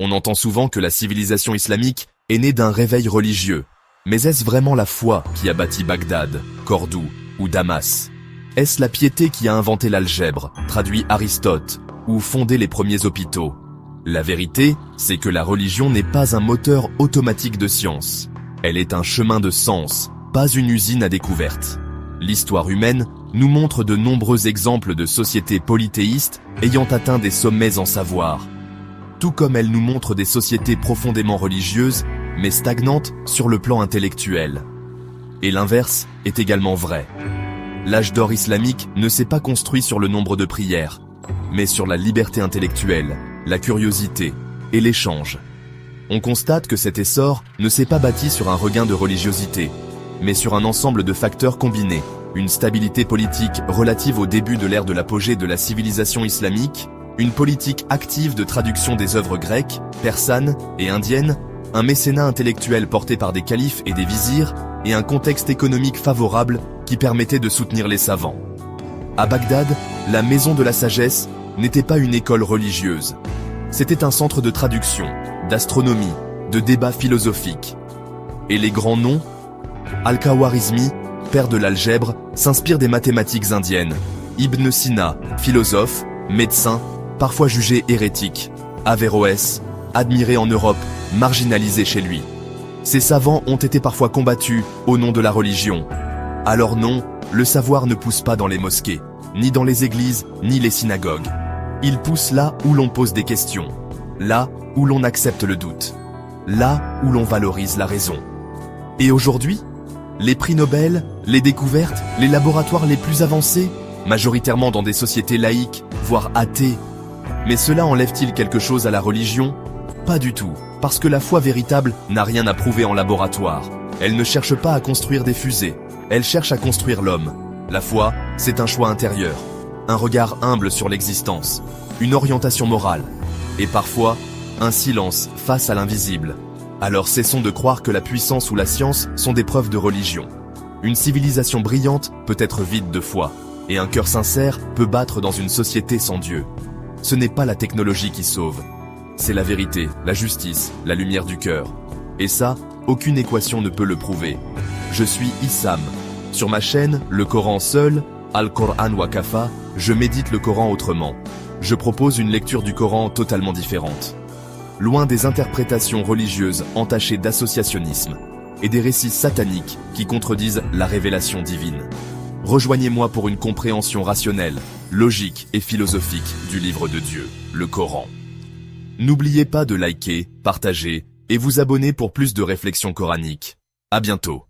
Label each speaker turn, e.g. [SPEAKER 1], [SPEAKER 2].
[SPEAKER 1] On entend souvent que la civilisation islamique est née d'un réveil religieux. Mais est-ce vraiment la foi qui a bâti Bagdad, Cordoue ou Damas? Est-ce la piété qui a inventé l'algèbre, traduit Aristote, ou fondé les premiers hôpitaux? La vérité, c'est que la religion n'est pas un moteur automatique de science. Elle est un chemin de sens, pas une usine à découverte. L'histoire humaine nous montre de nombreux exemples de sociétés polythéistes ayant atteint des sommets en savoir. Tout comme elle nous montre des sociétés profondément religieuses, mais stagnantes sur le plan intellectuel. Et l'inverse est également vrai. L'âge d'or islamique ne s'est pas construit sur le nombre de prières, mais sur la liberté intellectuelle, la curiosité et l'échange. On constate que cet essor ne s'est pas bâti sur un regain de religiosité, mais sur un ensemble de facteurs combinés, une stabilité politique relative au début de l'ère de l'apogée de la civilisation islamique, une politique active de traduction des œuvres grecques, persanes et indiennes, un mécénat intellectuel porté par des califes et des vizirs, et un contexte économique favorable qui permettait de soutenir les savants. À Bagdad, la maison de la sagesse n'était pas une école religieuse. C'était un centre de traduction, d'astronomie, de débats philosophiques. Et les grands noms, Al-Khawarizmi, père de l'algèbre, s'inspire des mathématiques indiennes. Ibn Sina, philosophe, médecin, parfois jugé hérétique. Averroès, admiré en Europe, marginalisé chez lui. Ces savants ont été parfois combattus au nom de la religion. À leur nom, le savoir ne pousse pas dans les mosquées, ni dans les églises, ni les synagogues. Il pousse là où l'on pose des questions, là où l'on accepte le doute, là où l'on valorise la raison. Et aujourd'hui, les prix Nobel, les découvertes, les laboratoires les plus avancés, majoritairement dans des sociétés laïques, voire athées. Mais cela enlève-t-il quelque chose à la religion? Pas du tout, parce que la foi véritable n'a rien à prouver en laboratoire. Elle ne cherche pas à construire des fusées, elle cherche à construire l'homme. La foi, c'est un choix intérieur, un regard humble sur l'existence, une orientation morale, et parfois, un silence face à l'invisible. Alors cessons de croire que la puissance ou la science sont des preuves de religion. Une civilisation brillante peut être vide de foi, et un cœur sincère peut battre dans une société sans Dieu. Ce n'est pas la technologie qui sauve. C'est la vérité, la justice, la lumière du cœur. Et ça, aucune équation ne peut le prouver. Je suis Issam. Sur ma chaîne, Le Coran seul, Al-Qur'an wa Kafa, je médite le Coran autrement. Je propose une lecture du Coran totalement différente. Loin des interprétations religieuses entachées d'associationnisme et des récits sataniques qui contredisent la révélation divine. Rejoignez-moi pour une compréhension rationnelle, logique et philosophique du livre de Dieu, le Coran. N'oubliez pas de liker, partager et vous abonner pour plus de réflexions coraniques. À bientôt.